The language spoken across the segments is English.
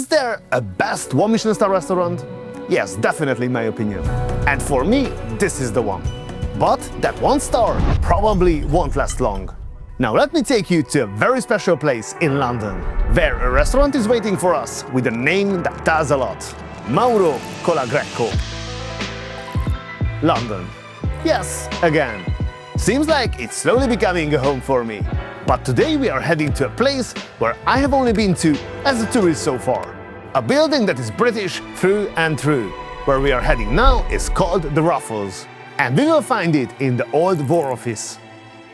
Is there a best one Michelin-star restaurant? Yes, definitely in my opinion. And for me, this is the one. But that one star probably won't last long. Now let me take you to a very special place in London, where a restaurant is waiting for us with a name that tells a lot. Mauro Colagreco. London. Yes, again. Seems like it's slowly becoming a home for me. But today we are heading to a place where I have only been to as a tourist so far. A building that is British through and through. Where we are heading now is called the Raffles. And we will find it in the old War Office.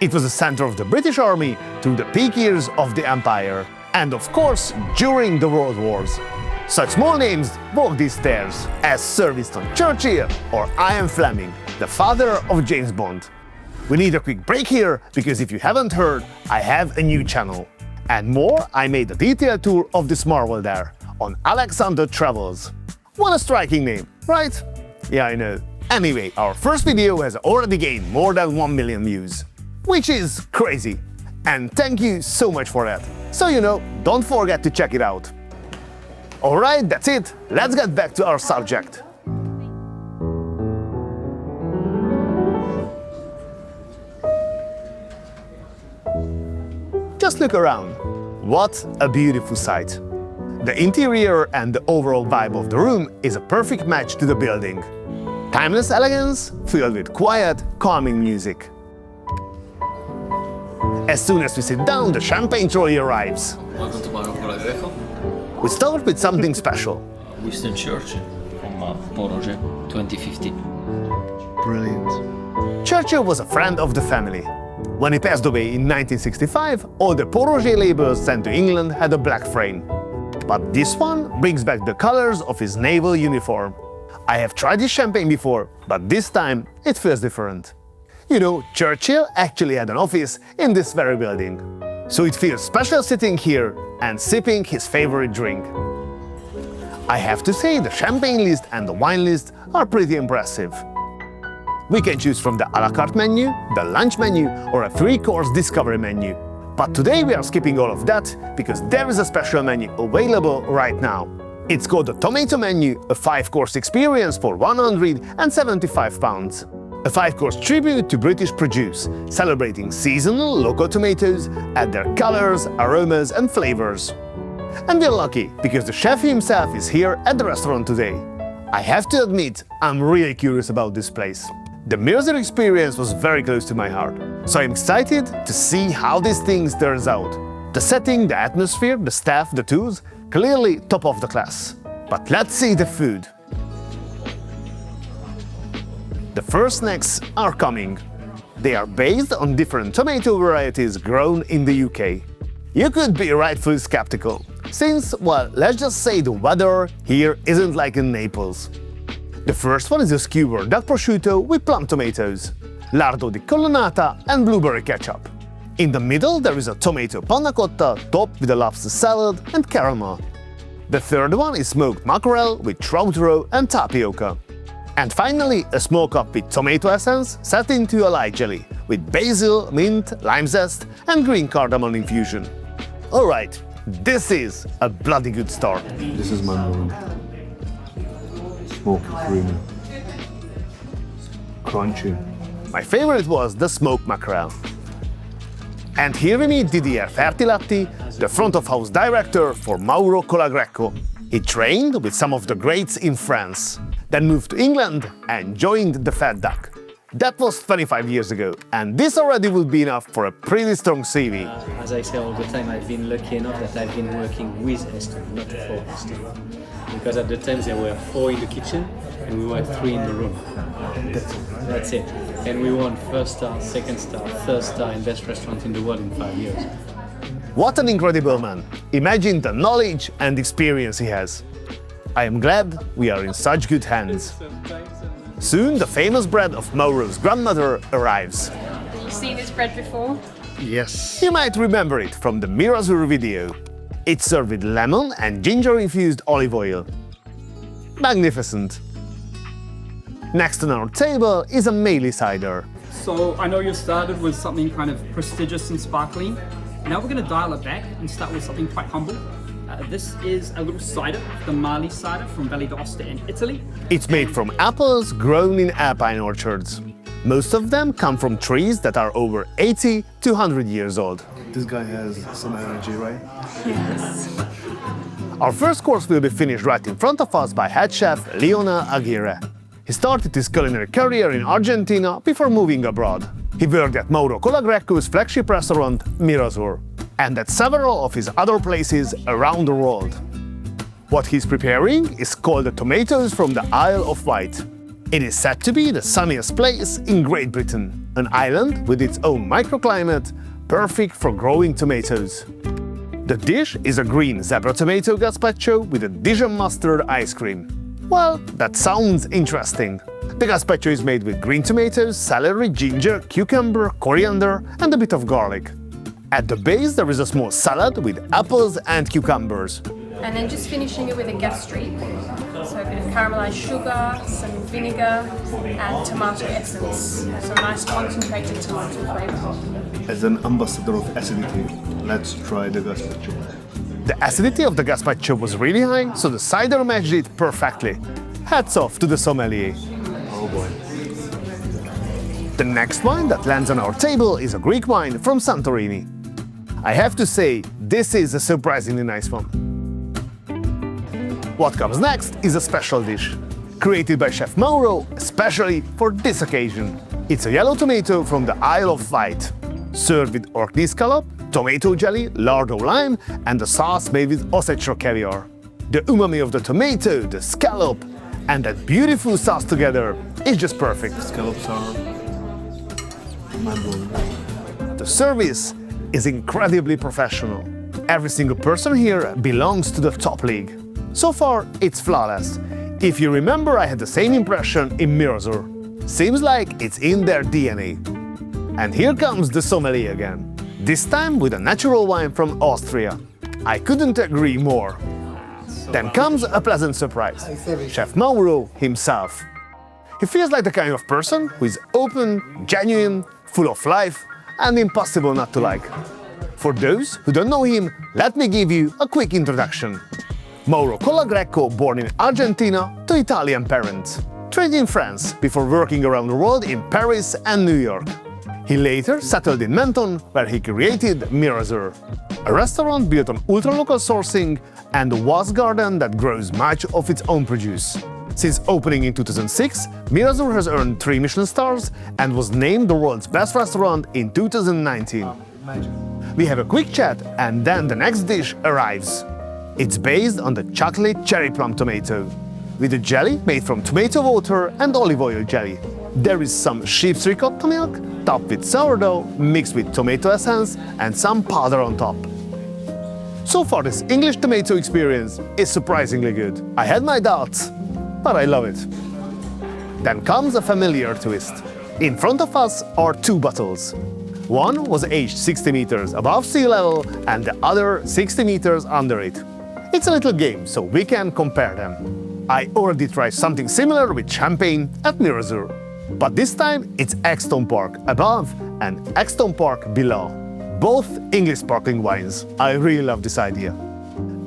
It was the center of the British Army through the peak years of the Empire. And of course, during the World Wars. Such small names walk these stairs as Sir Winston Churchill or Ian Fleming, the father of James Bond. We need a quick break here, because if you haven't heard, I have a new channel. And more, I made a detailed tour of this marvel there, on Alexander Travels. What a striking name, right? Yeah, I know. Anyway, our first video has already gained more than 1 million views. Which is crazy. And thank you so much for that. So don't forget to check it out. Alright, that's it. Let's get back to our subject. Just look around. What a beautiful sight. The interior and the overall vibe of the room is a perfect match to the building. Timeless elegance filled with quiet, calming music. As soon as we sit down, the champagne trolley arrives. Welcome to Mauro Colagreco. We start with something special. Winston Churchill from Poroge 2015. Brilliant. Churchill was a friend of the family. When he passed away in 1965, all the Poroge labels sent to England had a black frame. But this one brings back the colors of his naval uniform. I have tried this champagne before, but this time it feels different. Churchill actually had an office in this very building. So it feels special sitting here and sipping his favorite drink. I have to say, the champagne list and the wine list are pretty impressive. We can choose from the a la carte menu, the lunch menu, or a 3-course discovery menu. But today we are skipping all of that, because there is a special menu available right now. It's called the Tomato Menu, a 5-course experience for £175. A 5-course tribute to British produce, celebrating seasonal local tomatoes and their colors, aromas and flavors. And we're lucky, because the chef himself is here at the restaurant today. I have to admit, I'm really curious about this place. The Mirror experience was very close to my heart, so I'm excited to see how this thing turns out. The setting, the atmosphere, the staff, the tools, clearly top of the class. But let's see the food. The first snacks are coming. They are based on different tomato varieties grown in the UK. You could be rightfully skeptical, since, well, let's just say the weather here isn't like in Naples. The first one is a skewered duck prosciutto with plum tomatoes, lardo di collonata and blueberry ketchup. In the middle there is a tomato panna cotta topped with a lobster salad and caramel. The third one is smoked mackerel with trout roe and tapioca. And finally, a small cup with tomato essence set into a light jelly with basil, mint, lime zest and green cardamom infusion. Alright, this is a bloody good start. This is my mood. Smoky creamy. Crunchy. My favorite was the smoked mackerel. And here we meet Didier Fertilatti, the front of house director for Mauro Colagreco. He trained with some of the greats in France, then moved to England and joined the Fat Duck. That was 25 years ago, and this already would be enough for a pretty strong CV. As I say all the time, I've been lucky enough that I've been working with Eston, not for Eston. Because at the time there were 4 in the kitchen and we were 3 in the room. That's it. And we won 1st star, 2nd star, 3rd star and best restaurant in the world in 5 years. What an incredible man! Imagine the knowledge and experience he has. I am glad we are in such good hands. Soon the famous bread of Mauro's grandmother arrives. Have you seen this bread before? Yes. You might remember it from the Mirazur video. It's served with lemon and ginger-infused olive oil. Magnificent! Next on our table is a Meili cider. So I know you started with something kind of prestigious and sparkling. Now we're going to dial it back and start with something quite humble. This is a little cider, the Mali cider from Valle d'Aosta in Italy. It's made from apples grown in alpine orchards. Most of them come from trees that are over 80 to 100 years old. This guy has some energy, right? Our first course will be finished right in front of us by head chef Leona Aguirre. He started his culinary career in Argentina before moving abroad. He worked at Mauro Colagreco's flagship restaurant, Mirazur, and at several of his other places around the world. What he's preparing is called the tomatoes from the Isle of Wight. It is said to be the sunniest place in Great Britain, an island with its own microclimate, perfect for growing tomatoes. The dish is a green zebra tomato gazpacho with a Dijon mustard ice cream. Well, that sounds interesting. The gazpacho is made with green tomatoes, celery, ginger, cucumber, coriander, and a bit of garlic. At the base there is a small salad with apples and cucumbers. And then just finishing it with a gastrique. So a bit of caramelized sugar, some vinegar, and tomato essence. So a nice concentrated tomato flavor. As an ambassador of acidity, let's try the gazpacho. The acidity of the gazpacho was really high, so the cider matched it perfectly. Hats off to the sommelier. Oh boy. The next wine that lands on our table is a Greek wine from Santorini. I have to say, this is a surprisingly nice one. What comes next is a special dish, created by Chef Mauro especially for this occasion. It's a yellow tomato from the Isle of Wight, served with Orkney scallop, tomato jelly, lardo lime, and a sauce made with Ossetro caviar. The umami of the tomato, the scallop, and that beautiful sauce together is just perfect. Scallops are mind-blowing. The service is incredibly professional. Every single person here belongs to the top league. So far, it's flawless. If you remember, I had the same impression in Mirazur. Seems like it's in their DNA. And here comes the sommelier again. This time with a natural wine from Austria. I couldn't agree more. Then comes a pleasant surprise. Chef Mauro himself. He feels like the kind of person who is open, genuine, full of life, and impossible not to like. For those who don't know him, let me give you a quick introduction. Mauro Colagreco, born in Argentina to Italian parents, trained in France before working around the world in Paris and New York. He later settled in Menton, where he created Mirazur, a restaurant built on ultra-local sourcing and a vast garden that grows much of its own produce. Since opening in 2006, Mirazur has earned 3 Michelin stars and was named the world's best restaurant in 2019. We have a quick chat and then the next dish arrives. It's based on the chocolate cherry plum tomato, with a jelly made from tomato water and olive oil jelly. There is some sheep's ricotta milk, topped with sourdough, mixed with tomato essence and some powder on top. So far, this English tomato experience is surprisingly good. I had my doubts, but I love it. Then comes a familiar twist. In front of us are 2 bottles. One was aged 60 meters above sea level and the other 60 meters under it. It's a little game, so we can compare them. I already tried something similar with champagne at Mirazur, but this time it's Exton Park above and Exton Park below. Both English sparkling wines. I really love this idea.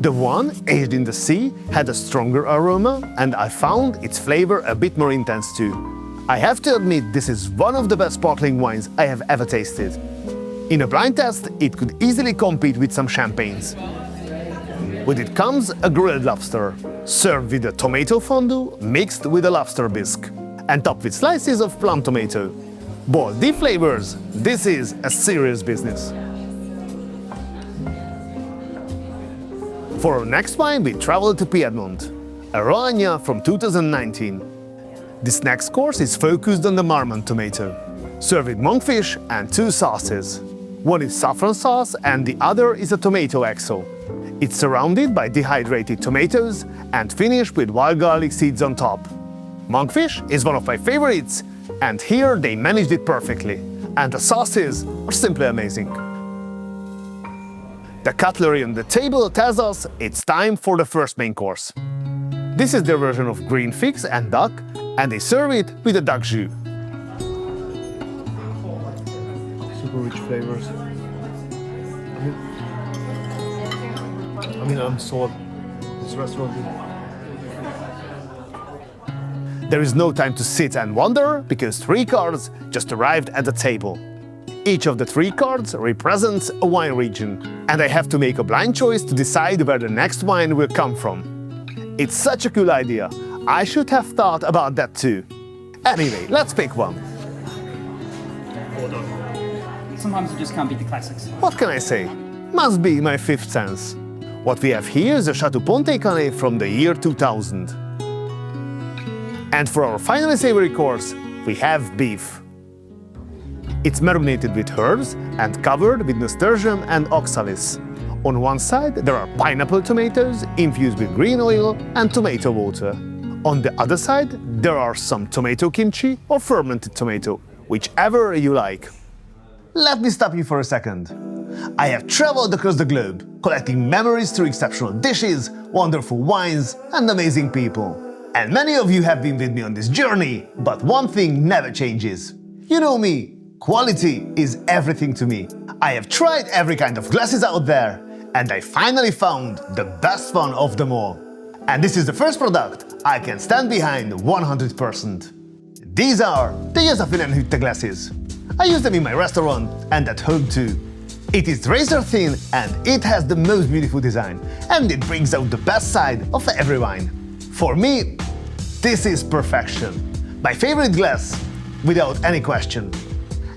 The one aged in the sea had a stronger aroma and I found its flavor a bit more intense too. I have to admit this is one of the best sparkling wines I have ever tasted. In a blind test, it could easily compete with some champagnes. With it comes a grilled lobster, served with a tomato fondue mixed with a lobster bisque, and topped with slices of plum tomato. Bold deep flavors, this is a serious business. For our next wine, we travel to Piedmont, a Roagna from 2019. This next course is focused on the Marmont tomato, served with monkfish and 2 sauces. One is saffron sauce and the other is a tomato XO. It's surrounded by dehydrated tomatoes and finished with wild garlic seeds on top. Monkfish is one of my favorites, and here they managed it perfectly, and the sauces are simply amazing. The cutlery on the table tells us it's time for the first main course. This is their version of green figs and duck, and they serve it with a duck jus. Super rich flavors. I'm sold. This restaurant. There is no time to sit and wonder because 3 cards just arrived at the table. Each of the 3 cards represents a wine region, and I have to make a blind choice to decide where the next wine will come from. It's such a cool idea. I should have thought about that too. Anyway, let's pick one. Sometimes you just can't beat the classics. What can I say? Must be my 5th sense. What we have here is a Chateau Pontet Canet from the year 2000. And for our finally savory course, we have beef. It's marinated with herbs and covered with nasturtium and oxalis. On one side, there are pineapple tomatoes infused with green oil and tomato water. On the other side, there are some tomato kimchi or fermented tomato, whichever you like. Let me stop you for a second. I have traveled across the globe, collecting memories through exceptional dishes, wonderful wines, and amazing people. And many of you have been with me on this journey, but one thing never changes. You know me, quality is everything to me. I have tried every kind of glasses out there, and I finally found the best one of them all. And this is the first product I can stand behind 100%. These are the Josephinenhütte glasses. I use them in my restaurant and at home too. It is razor thin and it has the most beautiful design, and it brings out the best side of every wine. For me, this is perfection. My favorite glass, without any question.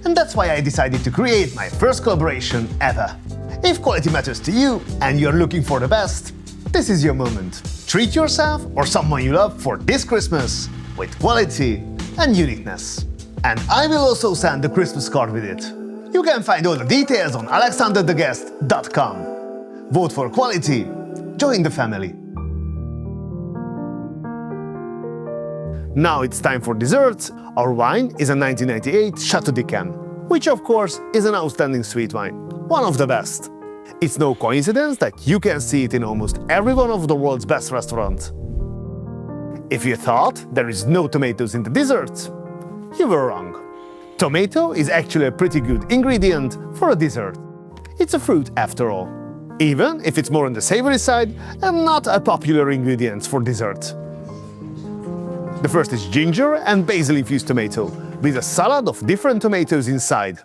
And that's why I decided to create my first collaboration ever. If quality matters to you and you're looking for the best, this is your moment. Treat yourself or someone you love for this Christmas with quality and uniqueness. And I will also send the Christmas card with it. You can find all the details on alexandertheguest.com. Vote for quality, join the family. Now it's time for desserts. Our wine is a 1998 Chateau d'Yquem, which of course is an outstanding sweet wine, one of the best. It's no coincidence that you can see it in almost every one of the world's best restaurants. If you thought there is no tomatoes in the dessert, you were wrong. Tomato is actually a pretty good ingredient for a dessert. It's a fruit after all, even if it's more on the savory side and not a popular ingredient for dessert. The first is ginger and basil-infused tomato, with a salad of different tomatoes inside.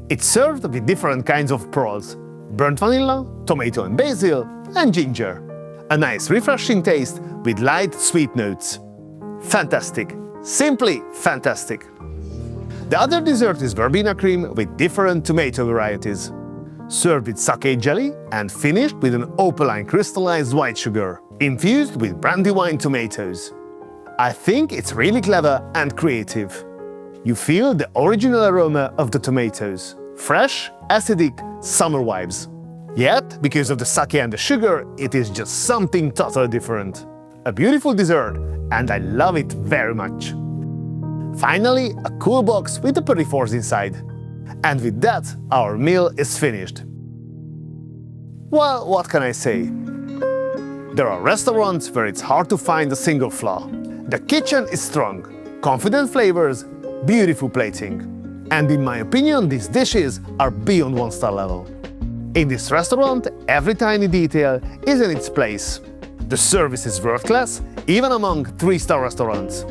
It's served with different kinds of pearls, burnt vanilla, tomato and basil, and ginger. A nice refreshing taste with light sweet notes. Fantastic, simply fantastic. The other dessert is verbena cream with different tomato varieties. Served with sake jelly and finished with an opaline crystallized white sugar, infused with brandywine tomatoes. I think it's really clever and creative. You feel the original aroma of the tomatoes. Fresh, acidic, summer vibes. Yet, because of the sake and the sugar, it is just something totally different. A beautiful dessert, and I love it very much. Finally, a cool box with the petit fours inside. And with that, our meal is finished. Well, what can I say? There are restaurants where it's hard to find a single flaw. The kitchen is strong, confident flavors, beautiful plating. And in my opinion, these dishes are beyond 1-star level. In this restaurant, every tiny detail is in its place. The service is world-class, even among 3-star restaurants.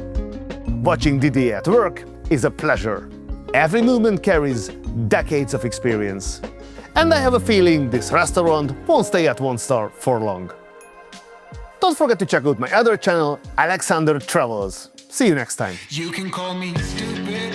Watching Didier at work is a pleasure. Every movement carries decades of experience. And I have a feeling this restaurant won't stay at 1 star for long. Don't forget to check out my other channel, Alexander Travels. See you next time. You can call me stupid.